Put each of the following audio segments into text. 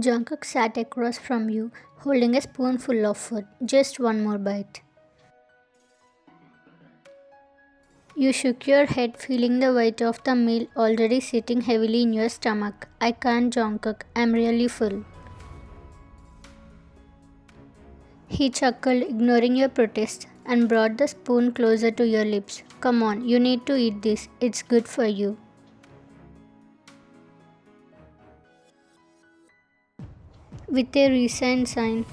Jungkook sat across from you, holding a spoonful of food. Just one more bite. You shook your head, feeling the weight of the meal already sitting heavily in your stomach. I can't, Jungkook. I'm really full. He chuckled, ignoring your protest, and brought the spoon closer to your lips. Come on, you need to eat this. It's good for you. With a resigned sign,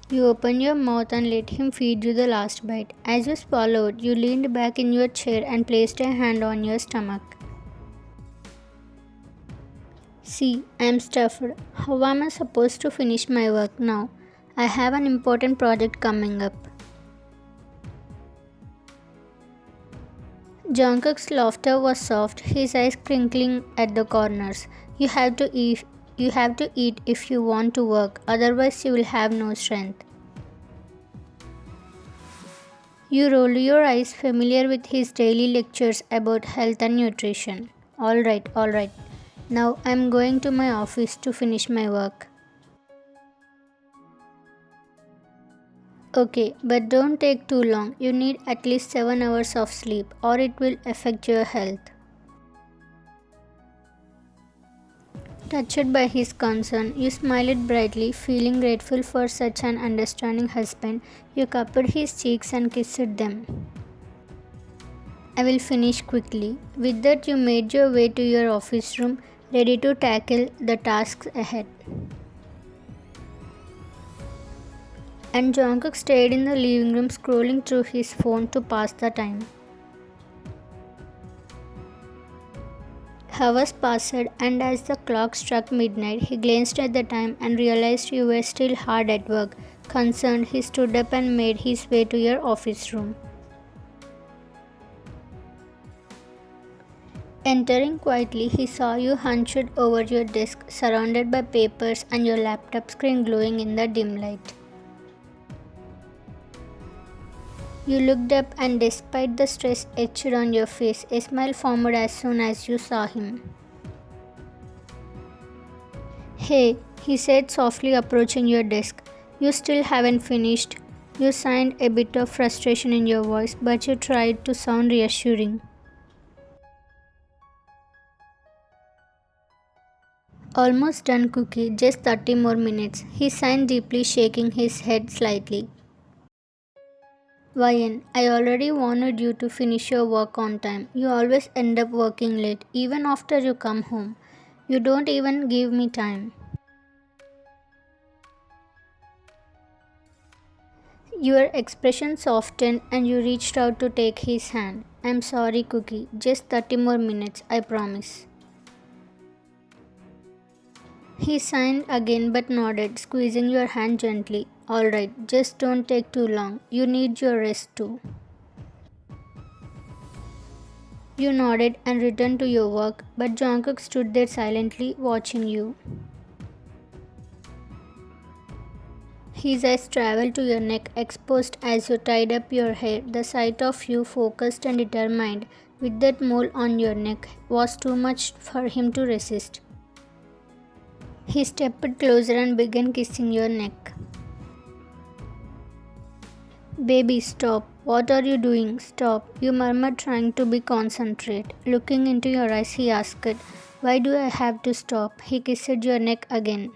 you opened your mouth and let him feed you the last bite. As you swallowed, you leaned back in your chair and placed a hand on your stomach. See, I'm stuffed. How am I supposed to finish my work now? I have an important project coming up. Jungkook's laughter was soft, his eyes crinkling at the corners. You have to eat if you want to work, otherwise you will have no strength. You rolled your eyes, familiar with his daily lectures about health and nutrition. Alright. Now I'm going to my office to finish my work. Okay, but don't take too long. You need at least 7 hours of sleep or it will affect your health. Touched by his concern, you smiled brightly, feeling grateful for such an understanding husband. You cupped his cheeks and kissed them. I will finish quickly. With that, you made your way to your office room, ready to tackle the tasks ahead. And Jungkook stayed in the living room scrolling through his phone to pass the time. Hours passed, and as the clock struck midnight, he glanced at the time and realized you were still hard at work. Concerned, he stood up and made his way to your office room. Entering quietly, he saw you hunched over your desk, surrounded by papers and your laptop screen glowing in the dim light. You looked up and despite the stress etched on your face, a smile formed as soon as you saw him. Hey, he said softly approaching your desk. You still haven't finished. You signed, a bit of frustration in your voice, but you tried to sound reassuring. Almost done, Cookie. Just 30 more minutes. He signed deeply, shaking his head slightly. Ryan, I already wanted you to finish your work on time. You always end up working late, even after you come home. You don't even give me time. Your expression softened and you reached out to take his hand. I'm sorry, Cookie. Just 30 more minutes, I promise. He signed again but nodded, squeezing your hand gently. Alright, just don't take too long. You need your rest too. You nodded and returned to your work, but Jungkook stood there silently, watching you. His eyes traveled to your neck, exposed as you tied up your hair. The sight of you, focused and determined, with that mole on your neck, was too much for him to resist. He stepped closer and began kissing your neck. Baby, stop. What are you doing? Stop. You murmured, trying to be concentrate. Looking into your eyes, he asked, Why do I have to stop? He kissed your neck again.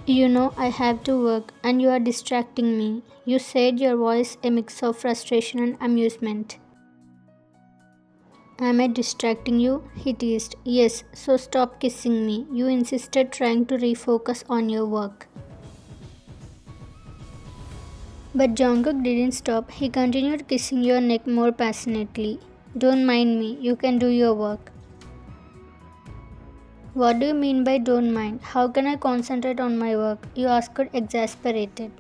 You know I have to work and you are distracting me. You said, your voice a mix of frustration and amusement. Am I distracting you? He teased. Yes, so stop kissing me. You insisted, trying to refocus on your work. But Jungkook didn't stop. He continued kissing your neck more passionately. Don't mind me. You can do your work. What do you mean by don't mind? How can I concentrate on my work? You asked, exasperated.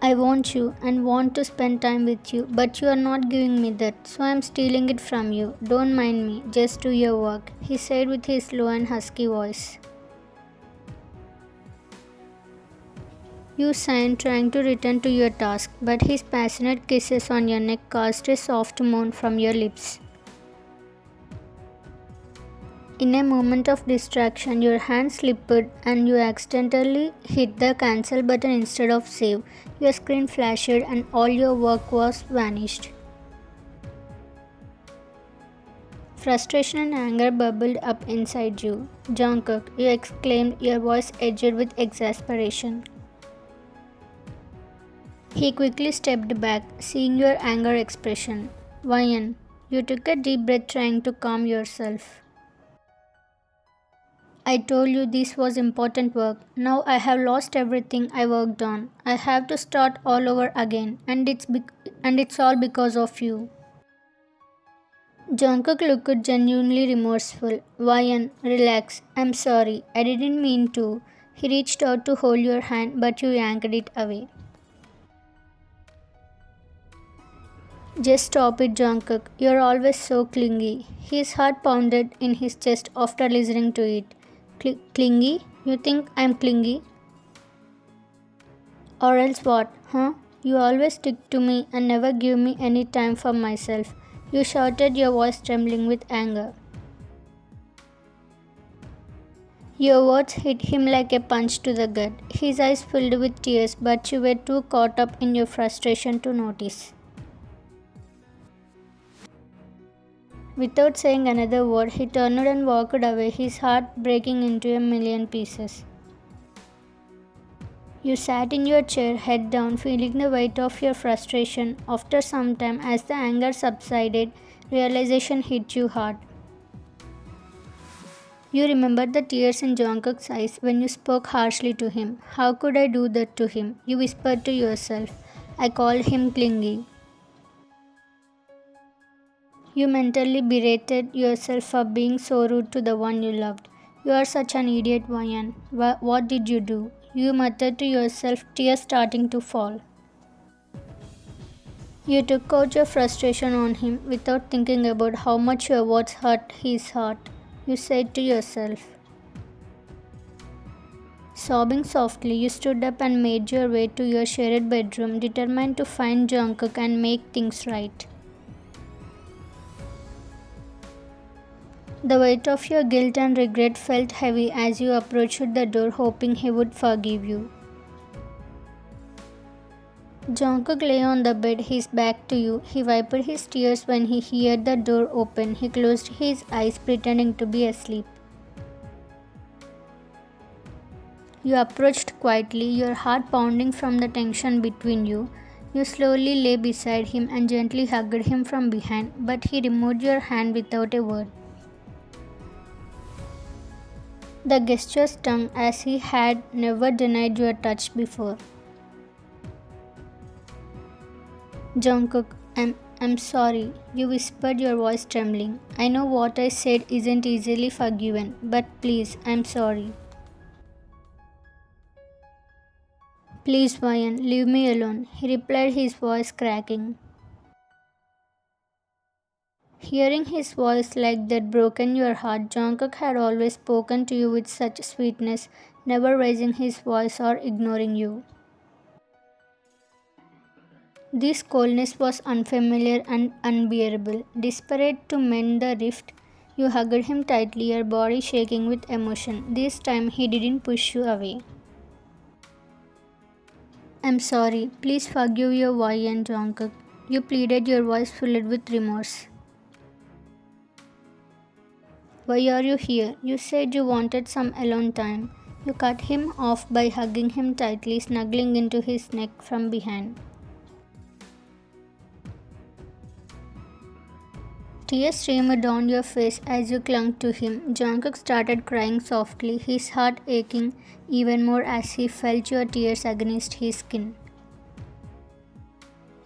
I want you and want to spend time with you, but you are not giving me that, so I am stealing it from you. Don't mind me, just do your work, he said with his low and husky voice. You signed, trying to return to your task, but his passionate kisses on your neck caused a soft moan from your lips. In a moment of distraction, your hand slipped and you accidentally hit the cancel button instead of save. Your screen flashed and all your work was vanished. Frustration and anger bubbled up inside you. Jungkook, you exclaimed, your voice edged with exasperation. He quickly stepped back, seeing your anger expression. Wyan, you took a deep breath trying to calm yourself. I told you this was important work. Now I have lost everything I worked on. I have to start all over again, and it's all because of you. Jungkook looked genuinely remorseful. Wyan, relax. I'm sorry. I didn't mean to. He reached out to hold your hand, but you yanked it away. Just stop it, Jungkook. You're always so clingy. His heart pounded in his chest after listening to it. Clingy? You think I'm clingy? Or else what, huh? You always stick to me and never give me any time for myself. You shouted, your voice trembling with anger. Your words hit him like a punch to the gut. His eyes filled with tears, but you were too caught up in your frustration to notice. Without saying another word, he turned and walked away, his heart breaking into a million pieces. You sat in your chair, head down, feeling the weight of your frustration. After some time, as the anger subsided, realization hit you hard. You remembered the tears in Jungkook's eyes when you spoke harshly to him. How could I do that to him? You whispered to yourself. I called him clingy. You mentally berated yourself for being so rude to the one you loved. You are such an idiot, Wyan. What did you do? You muttered to yourself, tears starting to fall. You took out your frustration on him without thinking about how much your words hurt his heart. You said to yourself. Sobbing softly, you stood up and made your way to your shared bedroom, determined to find Jungkook and make things right. The weight of your guilt and regret felt heavy as you approached the door, hoping he would forgive you. Jungkook lay on the bed, his back to you. He wiped his tears when he heard the door open. He closed his eyes, pretending to be asleep. You approached quietly, your heart pounding from the tension between you. You slowly lay beside him and gently hugged him from behind, but he removed your hand without a word. The gesture stung as he had never denied your touch before. Jungkook, I'm sorry, you whispered, your voice trembling. I know what I said isn't easily forgiven, but please, I'm sorry. Please, Wyan, leave me alone, he replied, his voice cracking. Hearing his voice like that broken your heart, Jungkook had always spoken to you with such sweetness, never raising his voice or ignoring you. This coldness was unfamiliar and unbearable. Desperate to mend the rift, you hugged him tightly, your body shaking with emotion. This time he didn't push you away. I'm sorry, please forgive your Wyan, Jungkook. You pleaded, your voice filled with remorse. Why are you here? You said you wanted some alone time. You cut him off by hugging him tightly, snuggling into his neck from behind. Tears streamed down your face as you clung to him. Jungkook started crying softly, his heart aching even more as he felt your tears against his skin.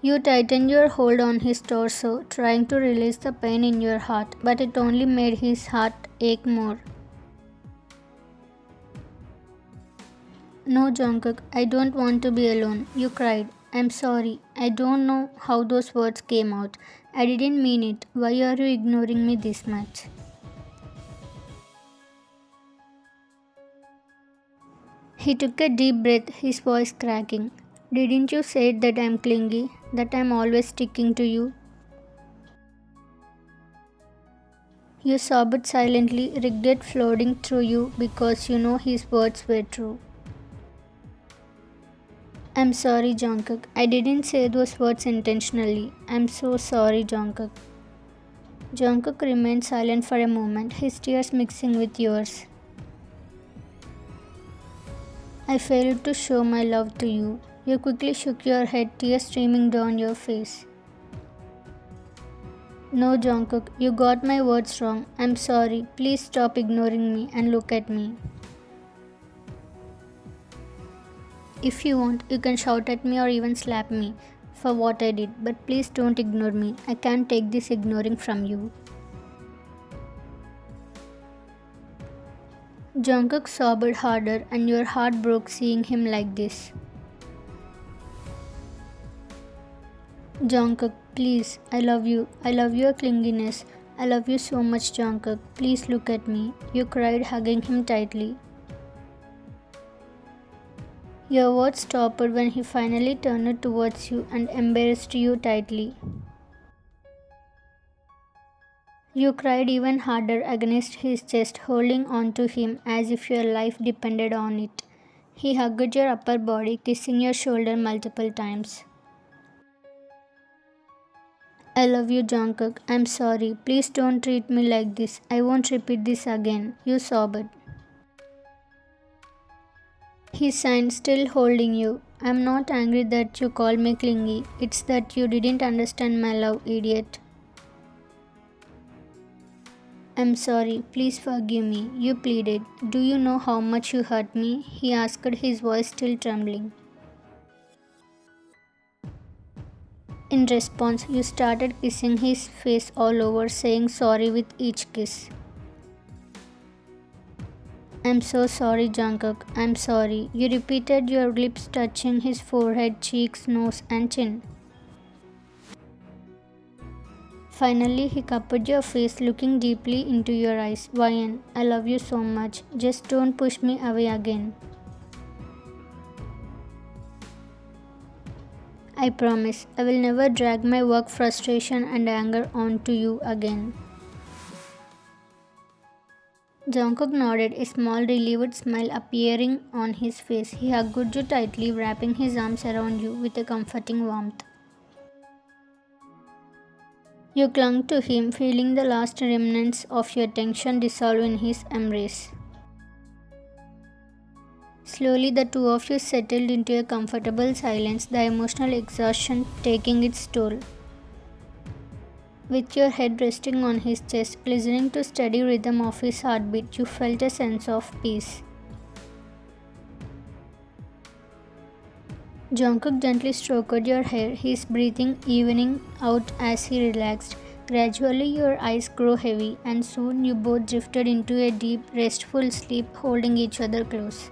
You tightened your hold on his torso, trying to release the pain in your heart, but it only made his heart ache more. No, Jungkook, I don't want to be alone, you cried. I'm sorry, I don't know how those words came out. I didn't mean it. Why are you ignoring me this much? He took a deep breath, his voice cracking. Didn't you say that I'm clingy, that I'm always sticking to you? You sobbed silently, regret flooding through you because you know his words were true. I'm sorry, Jungkook. I didn't say those words intentionally. I'm so sorry, Jungkook. Jungkook remained silent for a moment, his tears mixing with yours. I failed to show my love to you. You quickly shook your head, tears streaming down your face. No, Jungkook, you got my words wrong. I'm sorry. Please stop ignoring me and look at me. If you want, you can shout at me or even slap me for what I did, but please don't ignore me. I can't take this ignoring from you. Jungkook sobbed harder and your heart broke seeing him like this. Jungkook, please, I love you. I love your clinginess. I love you so much, Jungkook. Please look at me. You cried, hugging him tightly. Your words stopped when he finally turned towards you and embraced you tightly. You cried even harder against his chest, holding on to him as if your life depended on it. He hugged your upper body, kissing your shoulder multiple times. I love you, Jungkook. I'm sorry. Please don't treat me like this. I won't repeat this again. You sobbed. He signed, still holding you. I'm not angry that you called me clingy. It's that you didn't understand my love, idiot. I'm sorry. Please forgive me. You pleaded. Do you know how much you hurt me? He asked, his voice still trembling. In response, you started kissing his face all over, saying sorry with each kiss. I'm so sorry, Jungkook. I'm sorry. You repeated, your lips touching his forehead, cheeks, nose, and chin. Finally, he cupped your face, looking deeply into your eyes. Ryan, I love you so much. Just don't push me away again. I promise, I will never drag my work frustration and anger onto you again. Jungkook nodded, a small relieved smile appearing on his face. He hugged you tightly, wrapping his arms around you with a comforting warmth. You clung to him, feeling the last remnants of your tension dissolve in his embrace. Slowly, the two of you settled into a comfortable silence, the emotional exhaustion taking its toll. With your head resting on his chest, listening to steady rhythm of his heartbeat, you felt a sense of peace. Jungkook gently stroked your hair, his breathing evening out as he relaxed. Gradually, your eyes grew heavy, and soon you both drifted into a deep, restful sleep, holding each other close.